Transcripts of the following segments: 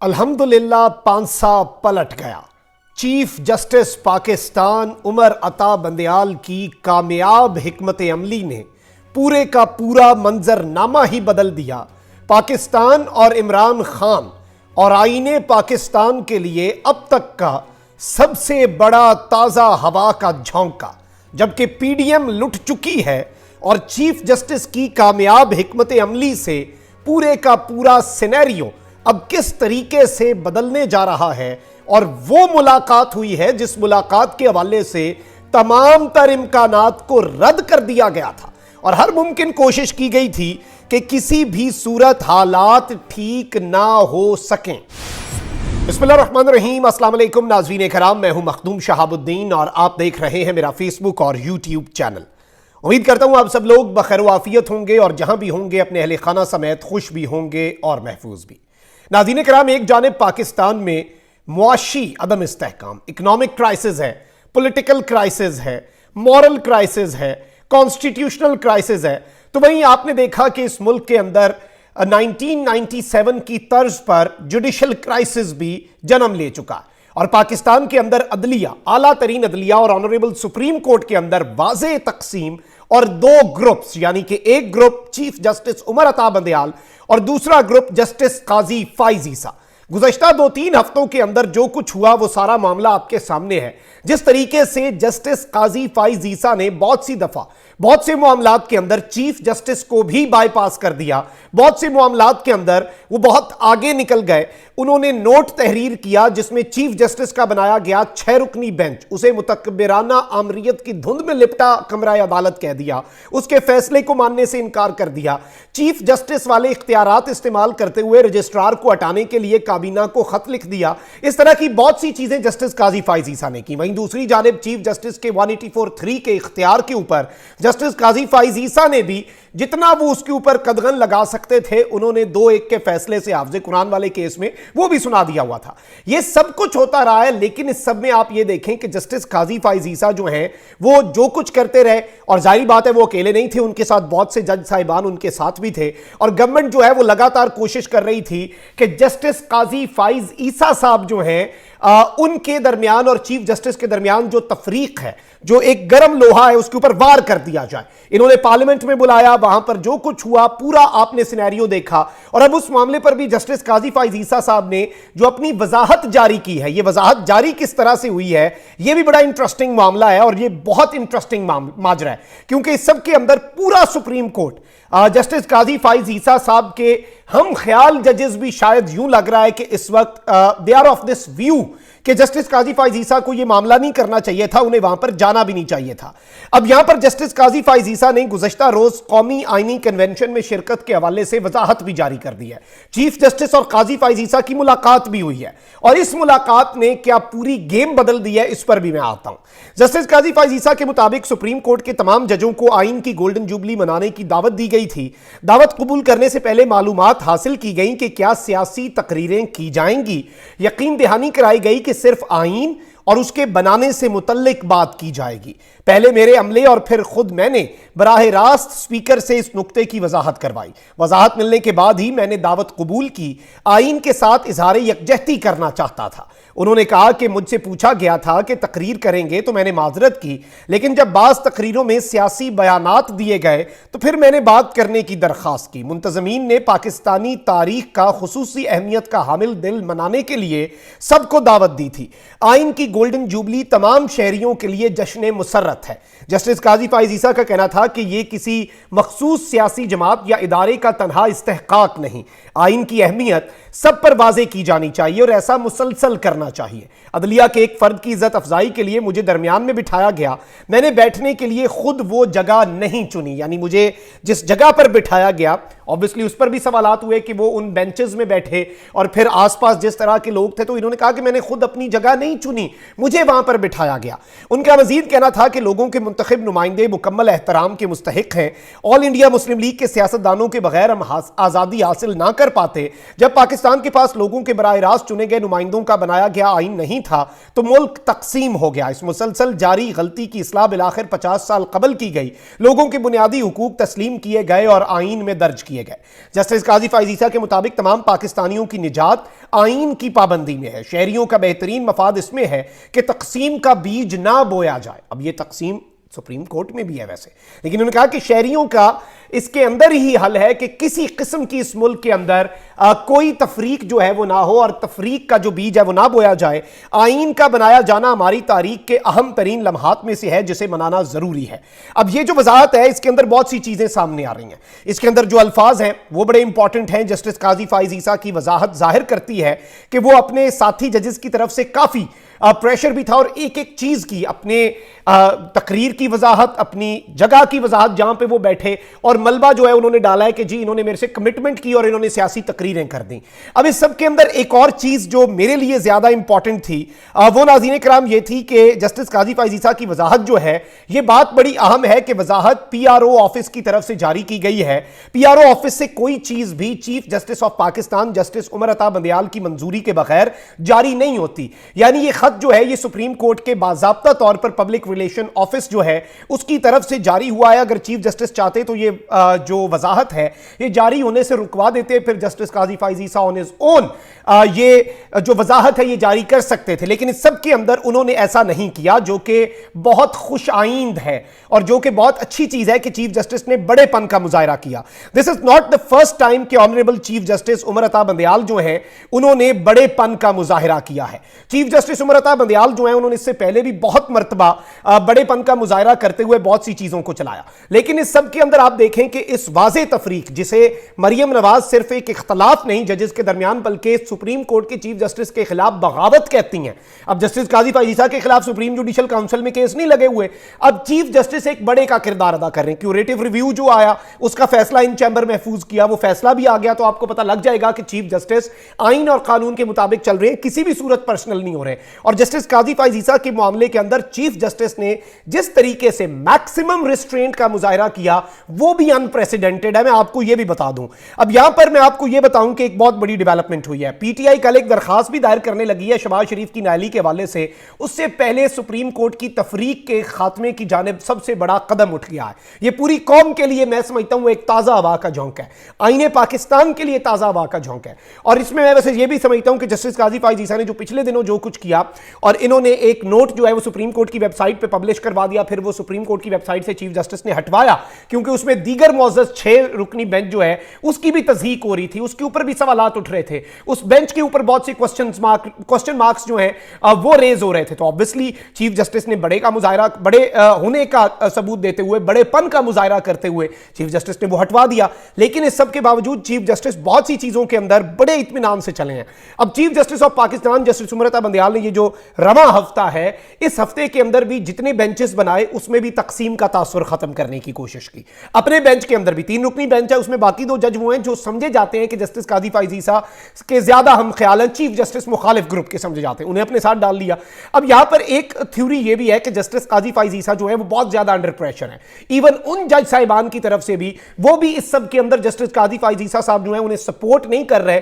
अल्हम्दुलिल्लाह पांसा पलट गया। चीफ जस्टिस पाकिस्तान उमर अता बंदयाल की कामयाब हिकमत अमली ने पूरे का पूरा मंजरनामा ही बदल दिया। पाकिस्तान और इमरान खान और आईने पाकिस्तान के लिए अब तक का सबसे बड़ा ताज़ा हवा का झोंका। जबकि पीडीएम लुट चुकी है और चीफ जस्टिस की कामयाब हिकमत अमली से पूरे का पूरा सिनेरियो अब किस तरीके से बदलने जा रहा है। और वो मुलाकात हुई है जिस मुलाकात के हवाले से तमाम तर इम्कानात को रद्द कर दिया गया था और हर मुमकिन कोशिश की गई थी कि किसी भी सूरत हालात ठीक ना हो सकें। बिस्मिल्लाहिर्रहमानिर्रहीम, अस्सलाम वालेकुम नाज़रीन कराम, मैं हूं मखदूम शहाबुद्दीन और आप देख रहे हैं मेरा फेसबुक और यूट्यूब चैनल। उम्मीद करता हूं आप सब लोग बखैर वाफियत होंगे और जहां भी होंगे अपने अहले खाना समेत खुश भी होंगे और महफूज भी। नाज़रीन कराम, एक जानिब पाकिस्तान में मुआशी अदम इस्तेहकाम, इकोनॉमिक क्राइसिस है, पॉलिटिकल क्राइसिस है, मॉरल क्राइसिस है, कॉन्स्टिट्यूशनल क्राइसिस है, तो वहीं आपने देखा कि इस मुल्क के अंदर 1997 की तर्ज पर जुडिशल क्राइसिस भी जन्म ले चुका और पाकिस्तान के अंदर अदलिया, आला तरीन अदलिया और ऑनरेबल सुप्रीम कोर्ट के अंदर वाज़े तकसीम और दो ग्रुप्स, यानी कि एक ग्रुप चीफ जस्टिस उमर अता बंदयाल और दूसरा ग्रुप जस्टिस काजी फाइज ईसा। गुज़श्ता 2-3 हफ्तों के अंदर जो कुछ हुआ वो सारा मामला आपके सामने है। जिस तरीके से जस्टिस काजी फाइज ईसा ने बहुत सी दफा बहुत से मामलात के अंदर चीफ जस्टिस को भी बाईपास कर दिया, बहुत से मामलात के अंदर वो बहुत आगे निकल गए। उन्होंने नोट तहरीर किया जिसमें चीफ जस्टिस का बनाया गया 6 रुकनी बेंच उसे मुतकब्बिराना आमरीत की धुंध में लिपटा कमरा अदालत कह दिया, उसके फैसले को मानने से इनकार कर दिया। चीफ जस्टिस वाले इख्तियारात इस्तेमाल करते हुए रजिस्ट्रार को हटाने के लिए काबीना को खत लिख दिया। इस तरह की बहुत सी चीजें जस्टिस काजी फाइज ईसा ने की। वहीं दूसरी जानिब चीफ जस्टिस के 184(3) के इख्तियार के ऊपर जस्टिस काजी फाइज ईसा ने भी जितना वो उसके ऊपर कदगन लगा सकते थे उन्होंने 2-1 के फैसले से हाफ़िज़े कुरान वाले केस में वो भी सुना दिया हुआ था। ये सब कुछ होता रहा है, लेकिन इस सब में आप ये देखें कि जस्टिस काजी फाइज ईसा जो हैं वो जो कुछ करते रहे, और जाहिर बात है वो अकेले नहीं थे, उनके साथ बहुत से जज साहिबान उनके साथ भी थे और गवर्नमेंट जो है वो लगातार कोशिश कर रही थी कि जस्टिस काजी फाइज ईसा साहब जो हैं उनके दरमियान और चीफ जस्टिस के दरमियान जो तफरीक है, जो एक गर्म लोहा है, उसके ऊपर वार कर दिया जाए। इन्होंने पार्लियामेंट में बुलाया, वहां पर जो कुछ हुआ पूरा आपने सिनेरियो देखा और अब उस मामले पर भी जस्टिस काजी फाइज ईसा साहब ने जो अपनी वजाहत जारी की है, ये वजाहत जारी किस तरह से हुई है ये भी बड़ा इंटरेस्टिंग मामला है और ये बहुत इंटरेस्टिंग माजरा है क्योंकि इस सब के अंदर पूरा supreme court justice Qazi Faez ईसा साहब के हम ख्याल जजेस भी शायद यूं लग रहा है कि इस वक्त they are of this view कि जस्टिस काजी फाइज ईसा को यह मामला नहीं करना चाहिए था, उन्हें वहां पर जाना भी नहीं चाहिए था। अब यहां पर जस्टिस काजी फाइज ईसा ने गुज़श्ता रोज कौमी आईनी कन्वेंशन में शिरकत के हवाले से वजाहत भी जारी कर दी है। चीफ जस्टिस और काजी फाइज ईसा की मुलाकात भी हुई है और इस मुलाकात ने क्या पूरी गेम बदल दी है इस पर भी मैं आता हूं। जस्टिस काजी फाइज ईसा के मुताबिक सुप्रीम कोर्ट के तमाम जजों को आइन की गोल्डन जुबली मनाने की दावत दी गई थी। दावत कबूल करने से पहले मालूमात हासिल की गई कि क्या सियासी तकरीरें की जाएंगी। यकीन दहानी कराई गई कि सिर्फ आइन और उसके बनाने से मुतल्लिक बात की जाएगी। पहले मेरे अमले और फिर खुद मैंने बराह रास्त स्पीकर से इस नुक्ते की वजाहत करवाई। वजाहत मिलने के बाद ही मैंने दावत कबूल की। आइन के साथ इजहार यकजहती करना चाहता था। उन्होंने कहा कि मुझसे पूछा गया था कि तकरीर करेंगे तो मैंने माजरत की, लेकिन जब बाज़ तकरीरों में सियासी बयानात दिए गए तो फिर मैंने बात करने की दरख्वास्त की। मुंतज़मीन ने पाकिस्तानी तारीख का खुसूसी अहमियत का हामिल दिल मनाने के लिए सबको दावत दी थी। आइन की गोल्डन जुबली तमाम शहरियों के लिए जश्न मुसर्रत है। जस्टिस काजी फाइज ईसा का कहना था कि यह किसी मखसूस सियासी जमात या इदारे का तनहा इस्तेहकाक नहीं, आइन की अहमियत सब पर वाज़े की जानी चाहिए और ऐसा मुसलसल करना चाहिए। अदलिया के एक फर्द की इज्जत अफजाई के लिए मुझे दरमियान में बिठाया गया। मैंने बैठने के लिए खुद वो जगह नहीं चुनी, यानी मुझे जिस जगह पर बिठाया गया ऑब्वियसली उस पर भी सवालात हुए कि वो उन बेंचेस में बैठे और फिर आसपास जिस तरह के लोग थे, तो इन्होंने कहा कि मैंने खुद अपनी जगह नहीं चुनी, मुझे वहां पर बिठाया गया। उनका मजीद कहना था कि लोगों के मुंतखब नुमाइंदे मुकम्मल एहतराम के मुस्तहिक हैं। ऑल इंडिया मुस्लिम लीग के सियासतदानों के बगैर हम आज़ादी हासिल ना कर पाते। जब पाकिस्तान के पास लोगों के बराह रास्त चुने गए नुमाइंदों का बनाया गया आइन नहीं था तो मुल्क तकसीम हो गया। इस मुसलसल जारी गलती की इस्लाह बिलाखिर 50 साल कबल की गई। लोगों के बुनियादी हुकूक तस्लीम किए गए और आइन में दर्ज किए किए गए। जस्टिस काजी फाइज ईसा के मुताबिक तमाम पाकिस्तानियों की निजात आईन की पाबंदी में है। शहरियों का बेहतरीन मफाद इसमें है कि तकसीम का बीज ना बोया जाए। अब यह तकसीम सुप्रीम कोर्ट में भी है वैसे, लेकिन उन्होंने कहा कि शहरियों का इसके अंदर ही हल है कि किसी किस्म की इस मुल्क के अंदर कोई तफरीक जो है वो ना हो और तफरीक का जो बीज है वो ना बोया जाए। आइन का बनाया जाना हमारी तारीख के अहम तरीन लम्हात में से है जिसे मनाना जरूरी है। अब ये जो वजाहत है इसके अंदर बहुत सी चीजें सामने आ रही हैं। इसके अंदर जो अल्फाज हैं वो बड़े इंपॉर्टेंट हैं। जस्टिस काजी फाइज ईसा की वजाहत जाहिर करती है कि वो अपने साथी जजेस की तरफ से काफी प्रेशर भी था और एक एक चीज की अपने तकरीर की वजाहत, अपनी जगह की वजाहत जहां पे वो बैठे, और मलबा जो है उन्होंने डाला है कि जी इन्होंने मेरे से कमिटमेंट की और इन्होंने सियासी तकरीरें कर दी। अब इस सब के अंदर एक और चीज जो मेरे लिए ज्यादा इंपॉर्टेंट थी वो नाज़रीन कराम ये थी कि जस्टिस काजी फाइज ईसा की वजाहत जो है ये बात बड़ी अहम है कि वजाहत PRO ऑफिस की तरफ से जारी की गई है। PRO ऑफिस से कोई चीज भी chief justice of Pakistan justice Umar Ata Bandial की मंजूरी के बगैर जारी नहीं होती। यानी ये खत जो है ये सुप्रीम कोर्ट के बाज़ाब्ता तौर पर पब्लिक रिलेशन ऑफिस जो है उसकी तरफ से जारी हुआ है। अगर चीफ जस्टिस चाहते तो ये जो वजाहत है ये जारी होने से रुकवा देते, फिर justice Qazi Faez Isa on his own ये जो वजाहत है ये जारी कर सकते थे, लेकिन इस सब के अंदर उन्होंने ऐसा नहीं किया, जो कि बहुत खुश आइंद है और जो कि बहुत अच्छी चीज है कि चीफ जस्टिस ने बड़ेपन का मुजाहरा किया। This is not the first time कि honourable chief justice Umar Ata Bandial जो है उन्होंने बड़ेपन का मुजाहरा किया है। चीफ जस्टिस उमर अता बंदियाल जो है उन्होंने इससे पहले भी बहुत मर्तबा बड़ेपन का मुजाहरा करते हुए बहुत सी चीजों को चलाया, लेकिन इस सब के अंदर आप देखें कि इस वाज़े तफरीक जिसे मरियम नवाज सिर्फ एक इख्तलाफ नहीं जजेस के दरमियान बल्कि सुप्रीम कोर्ट के चीफ जस्टिस के खिलाफ बगावत कहती हैं। अब जस्टिस काजी फाइज ईसा के खिलाफ सुप्रीम जुडिशल काउंसिल में केस नहीं लगे हुए, अब चीफ जस्टिस एक बड़े का किरदार अदा कर रहे हैं। क्यूरेटिव रिव्यू जो आया उसका फैसला इन चैम्बर महफूज किया, वो फैसला भी आ गया, तो आपको पता लग जाएगा कि चीफ जस्टिस आइन और कानून के मुताबिक चल रहे हैं, किसी भी सूरत पर्सनल नहीं हो रहे। और जस्टिस काजी फाइज ईसा के मामले के अंदर चीफ जस्टिस ने जिस तरीके से मैक्सिमम रिस्ट्रेंट का मुजाहरा किया वो भी अनप्रेसिडेंटेड है। मैं आपको यह भी बता दूं, अब यहां पर मैं आपको यह बताऊं कि एक बहुत बड़ी डेवलपमेंट हुई है। पीटीआई कल एक दरखास्त भी दायर करने लगी है शहबाज शरीफ की नाअहली के हवाले से। उससे पहले सुप्रीम कोर्ट की तफरीक के खात्मे की जानिब सबसे बड़ा कदम उठ गया है। यह पूरी कौम के लिए मैं समझता हूं एक ताजा हवा का झोंका है, आईने पाकिस्तान के लिए ताजा हवा का झोंका है। और इसमें मैं वैसे यह भी समझता हूं कि जस्टिस काजी फाइज ईसा ने जो पिछले दिनों जो कुछ किया और इन्होंने एक नोट जो है वो सुप्रीम कोर्ट की वेबसाइट पर पब्लिश करवा दिया, फिर वो सुप्रीम कोर्ट की वेबसाइट से चीफ जस्टिस ने हटवाया क्योंकि उसमें दीगर मौजूद 6 रुकनी बेंच जो है उसकी भी तस्दीक हो रही थी, उसके ऊपर भी सवालात उठ रहे थे, उस बेंच के ऊपर बहुत से क्वेश्चन मार्क्स जो हैं वो रेज हो रहे थे। तो ऑब्वियसली चीफ जस्टिस ने बड़े का मुजाहरा, बड़े होने का सबूत देते हुए, बड़ेपन का मुजाहरा करते हुए चीफ जस्टिस ने वो हटवा दिया। लेकिन इस सब के बावजूद चीफ जस्टिस बहुत सी चीजों के अंदर बड़े इत्मीनान से चले हैं। अब chief justice of Pakistan justice Umar Ata Bandial ने ये जो रवा हफ्ता है इस हफ्ते के अंदर भी जितने बेंचेस बनाए उसमें भी तकसीम का तासुर खत्म करने की कोशिश की। अपने बेंच के अंदर भी 3 रुकनी बेंच है, उसमें बाकी 2 जज वो हैं जो समझे जाते हैं कि जस्टिस काजी फाइज ईसा के ज्यादा हम ख्याल हैं, चीफ जस्टिस मुखालिफ ग्रुप के समझे जाते हैं, उन्हें अपने साथ डाल लिया। अब यहां पर एक थ्योरी यह भी है कि जस्टिस काजी फाइज ईसा जो है वो बहुत ज्यादा अंडर प्रेशर है। इवन उन जज साहिबान की तरफ से भी वो भी इस सब के अंदर जस्टिस काजी फाइज ईसा साहब जो है उन्हें सपोर्ट नहीं कर रहे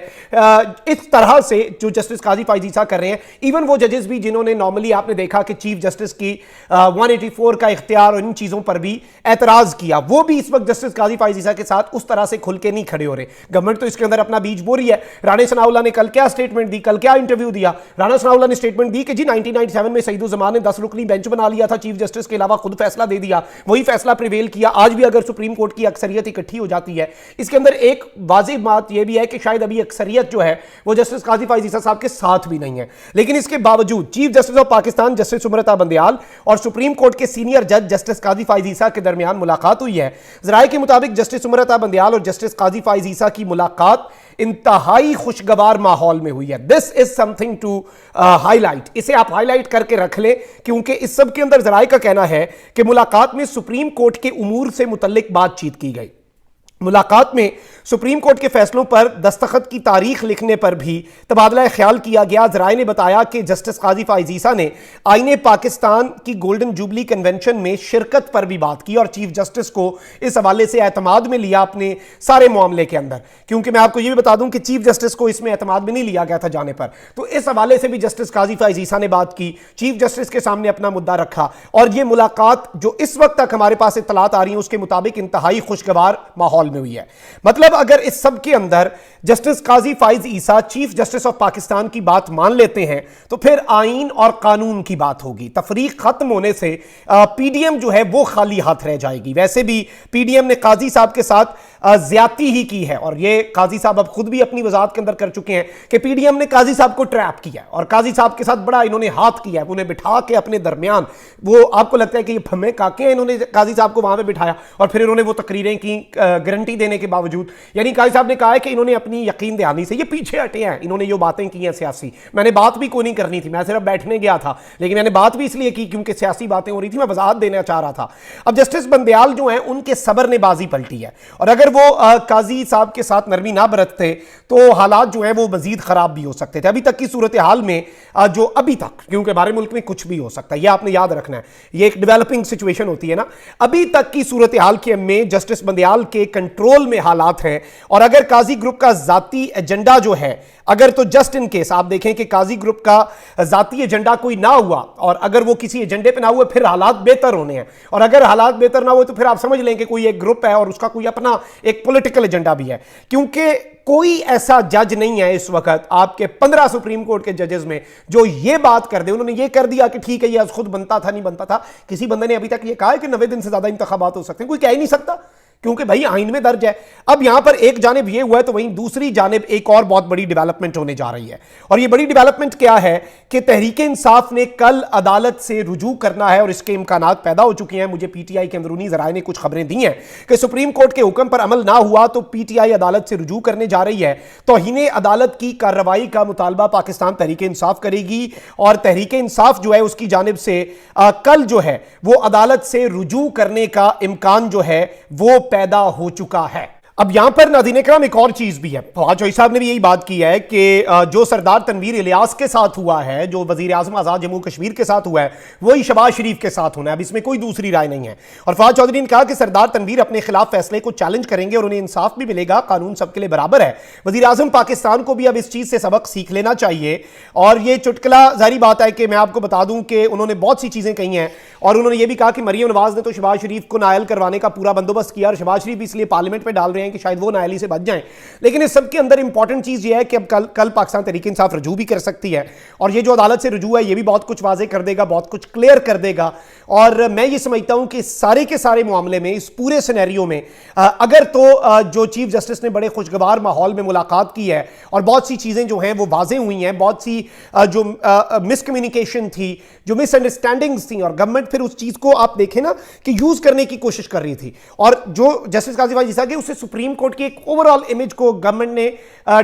इस तरह से जो जस्टिस काजी फाइज ईसा कर रहे हैं। इवन वो जजेस भी जिन्होंने नॉर्मली आपने देखा कि चीफ जस्टिस की 184 का इख्तियार और इन चीजों पर भी एतराज किया, वो भी इस वक्त जस्टिस काजी फाइज ईसा के साथ उस तरह से खुल के नहीं खड़े हो रहे। गवर्नमेंट तो इसके अंदर अपना बीज बो रही है। राणा सनाउल्लाह ने कल क्या स्टेटमेंट दी, कल क्या इंटरव्यू दिया। राणा सनाउल्लाह ने स्टेटमेंट दी कि जी 1997 में सईदुज़्ज़मान ने 10 रुकनी बेंच बना लिया था, चीफ जस्टिस के अलावा खुद फैसला दे दिया, वही फैसला प्रिवेल किया। आज भी अगर सुप्रीम कोर्ट की अक्सरियत इकट्ठी हो जाती है, इसके अंदर एक वाजिब बात यह भी है कि शायद अभी अक्सरियत जो है वो जस्टिस काजी फाइज ईसा साहब के साथ भी नहीं है। लेकिन इसके बावजूद chief justice of Pakistan justice Umar Ata Bandial और सुप्रीम कोर्ट के सीनियर जज जस्टिस काजी फाइज ईसा के दरमियान मुलाकात हुई है। ज़राए के मुताबिक जस्टिस उमर अता बंदियाल और जस्टिस काजी फाइज ईसा की मुलाकात इंतहाई खुशगवार माहौल में हुई है। This is something to highlight, इसे आप हाईलाइट करके रख लें क्योंकि इस सब के अंदर ज़राए का कहना है कि मुलाकात में सुप्रीम कोर्ट के उमूर से मुतल्लिक बातचीत की गई। मुलाकात में सुप्रीम कोर्ट के फैसलों पर दस्तखत की तारीख लिखने पर भी तबादला ख्याल किया गया। ज़राए ने बताया कि जस्टिस काजी फाइज ईसा ने आईने पाकिस्तान की गोल्डन जुबली कन्वेंशन में शिरकत पर भी बात की और चीफ जस्टिस को इस हवाले से एतमाद में लिया अपने सारे मामले के अंदर। क्योंकि मैं आपको यह भी बता दूं कि चीफ जस्टिस को इसमें एतमाद में नहीं लिया गया था जाने पर, तो इस हवाले से भी जस्टिस काजी फाइज ईसा ने बात की, चीफ जस्टिस के सामने अपना मुद्दा रखा। और यह मुलाकात जो इस वक्त तक हमारे पास इत्तलात आ रही है उसके मुताबिक इंतहाई खुशगवार माहौल माहौल में हुई है। मतलब अगर इस सब के अंदर justice Qazi Faez Isa chief justice of Pakistan की बात मान लेते हैं तो फिर आईन और कानून की बात होगी। तफरीक खत्म होने से पीडीएम जो है वो खाली हाथ रह जाएगी। वैसे भी पीडीएम ने काजी साहब के साथ ज्यादती ही की है और ये काजी साहब अब खुद भी अपनी वजाहत के अंदर कर चुके हैं कि पीडीएम ने काजी साहब को ट्रैप किया है और काजी साहब के साथ बड़ा इन्होंने हाथ किया है, उन्हें बिठा के अपने दरमियान, वो आपको लगता है कि ये फमे काके हैं, इन्होंने काजी साहब को वहां पे बिठाया और फिर इन्होंने वो तकरीरें की गारंटी देने के बावजूद। यानी काजी साहब ने कहा है कि इन्होंने अपनी यकीन दहानी से ये पीछे हटे हैं, इन्होंने जो बातें की हैं सियासी, मैंने बात भी कोई नहीं करनी थी, मैं सिर्फ बैठने गया था, लेकिन मैंने बात भी इसलिए की क्योंकि सियासी बातें हो रही थी, मैं वजाहत देना चाह रहा था। अब जस्टिस बंदयाल जो है उनके सबर ने बाजी पलटी है और अगर वो काजी साहब के साथ नरमी ना बरतते तो हालात जो है वो मजीद खराब भी हो सकते थे। अभी तक की सूरत हाल में जो अभी तक, क्योंकि हमारे मुल्क में कुछ भी हो सकता है, यह आपने याद रखना है, ये एक डेवलपिंग सिचुएशन होती है ना, अभी तक की सूरत हाल के में जस्टिस बंदयाल के कंट्रोल में हालात हैं और अगर काजी ग्रुप का जाती एजेंडा जो है, अगर तो जस्ट इन केस आप देखें कि काजी ग्रुप का जाती एजेंडा कोई ना हुआ और अगर वो किसी एजेंडे पे ना हुए फिर हालात बेहतर होने हैं और अगर हालात बेहतर ना हुए तो फिर आप समझ लें कि कोई एक ग्रुप है और उसका कोई अपना एक पॉलिटिकल एजेंडा भी है। क्योंकि कोई ऐसा जज नहीं है इस वक्त आपके 15 सुप्रीम कोर्ट के जजेस में जो ये बात कर दे, उन्होंने ये कर दिया कि ठीक है ये खुद बनता था नहीं बनता था। किसी बंदे ने अभी तक ये कहा है कि 90 दिन से ज्यादा इंतखाबात हो सकते हैं? कोई कह ही नहीं सकता क्योंकि भाई आइन में दर्ज है। अब यहां पर एक जानिब ये हुआ है तो वहीं दूसरी जानिब एक और बहुत बड़ी डेवलपमेंट होने जा रही है और ये बड़ी डेवलपमेंट क्या है कि तहरीक इंसाफ ने कल अदालत से रुजू करना है और इसके इम्कानात पैदा हो चुके हैं। मुझे पीटीआई के अंदरूनी जराए ने कुछ खबरें दी हैं कि सुप्रीम कोर्ट के हुक्म पर अमल ना हुआ तो पीटीआई अदालत से रुजू करने जा रही है। तौहीन अदालत की कार्रवाई का मुतालबा पाकिस्तान तहरीक इंसाफ करेगी और तहरीक इंसाफ जो है उसकी जानिब से कल जो है वो अदालत से रुजू करने का इम्कान जो है वो पैदा हो चुका है। अब यहां पर नाज़रीन इकराम एक और चीज भी है, फवाद चौधरी साहब ने भी यही बात की है कि जो सरदार तनवीर इलियास के साथ हुआ है, जो वजीर आज़म आज़ाद जम्मू कश्मीर के साथ हुआ है, वही शहबाज शरीफ के साथ होना है। अब इसमें कोई दूसरी राय नहीं है और फवाद चौधरी ने कहा कि सरदार तनवीर अपने खिलाफ फैसले को चैलेंज करेंगे और उन्हें इंसाफ भी मिलेगा, कानून सबके लिए बराबर है। वजीर आज़म पाकिस्तान को भी अब इस चीज से सबक सीख लेना चाहिए और ये चुटकला जारी बात है कि मैं आपको बता दूं कि उन्होंने बहुत सी चीजें कही हैं और उन्होंने ये भी कहा कि मरियम नवाज ने तो शहबाज शरीफ को नायल करवाने का पूरा बंदोबस्त किया और शहबाज शरीफ इसलिए पार्लियामेंट में डाल रहे हैं कि शायद वो नायली से बच जाएं। लेकिन इस सब के अंदर इंपॉर्टेंट चीज ये है कि अब कल पाकिस्तान तहरीक इंसाफ रुजू भी कर सकती है और ये जो अदालत से रुजू है ये भी बहुत कुछ वाजे कर देगा, बहुत कुछ क्लियर कर देगा। और मैं ये समझता हूं कि सारे के सारे मामले में, इस पूरे सिनेरियो में अगर तो जो चीफ जस्टिस ने बड़े खुशगवार माहौल में मुलाकात की है और बहुत सी चीजें जो हैं वो वाजे हुई हैं, बहुत सी जो मिसकम्युनिकेशन थी, जो मिसअंडरस्टैंडिंग्स थी और गवर्नमेंट फिर उस चीज को आप देखें ना कि यूज करने की कोशिश कर रही थी और जो जस्टिस काजी फाइज ईसा के उससे सुप्रीम कोर्ट की एक ओवरऑल इमेज को गवर्नमेंट ने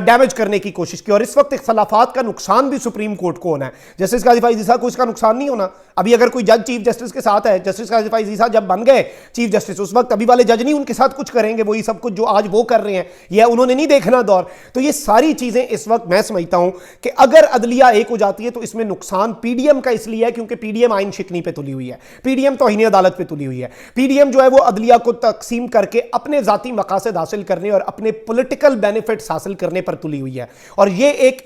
डैमेज करने की कोशिश की और इस वक्त इख्तलाफात का नुकसान भी सुप्रीम कोर्ट को होना है। जस्टिस काजी फाइज ईसा को इसका नुकसान नहीं होना। अभी अगर कोई जज चीफ जस्टिस के साथ है, जस्टिस काजी फाइज ईसा जब बन गए चीफ जस्टिस उस वक्त अभी वाले जज नहीं उनके साथ कुछ करेंगे, वही सब कुछ जो आज वो कर रहे हैं या उन्होंने नहीं देखना दौर। तो ये सारी चीजें इस वक्त मैं समझता हूं कि अगर अदलिया एक हो जाती है तो इसमें नुकसान पीडीएम का इसलिए है क्योंकि पीडीएम आइन शिकनी पे तुली हुई है, पीडीएम तौहीन अदालत पे तुली हुई है, पीडीएम जो है वो अदलिया को तकसीम करके अपने जाती मकासद हासिल करने और अपने पॉलिटिकल बेनिफिट्स हासिल करने पर तुली हुई है। और ये एक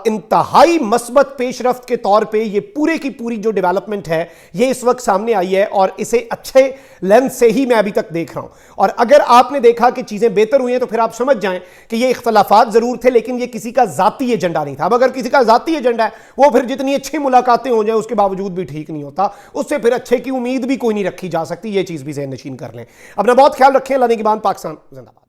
इंतहाई मस्बत पेशरफ्त के तौर पे ये पूरे की पूरी जो डेवलपमेंट है ये इस वक्त सामने आई है और इसे अच्छे लेंस से ही मैं अभी तक देख रहा हूं। और अगर आपने देखा कि चीजें बेहतर हुई हैं तो फिर आप समझ जाएं कि ये इख्तलाफात जरूर थे लेकिन ये किसी का जाती एजेंडा नहीं था। अब अगर किसी का जाती एजेंडा है वो फिर जितनी अच्छी मुलाकातें हो जाए उसके बावजूद भी ठीक नहीं होता, उससे फिर अच्छे की उम्मीद भी कोई नहीं रखी जा सकती। ये चीज भी ज़हन नशीन कर लें। अपना बहुत ख्याल रखें। अल्लाह ने की बात। पाकिस्तान जिंदाबाद।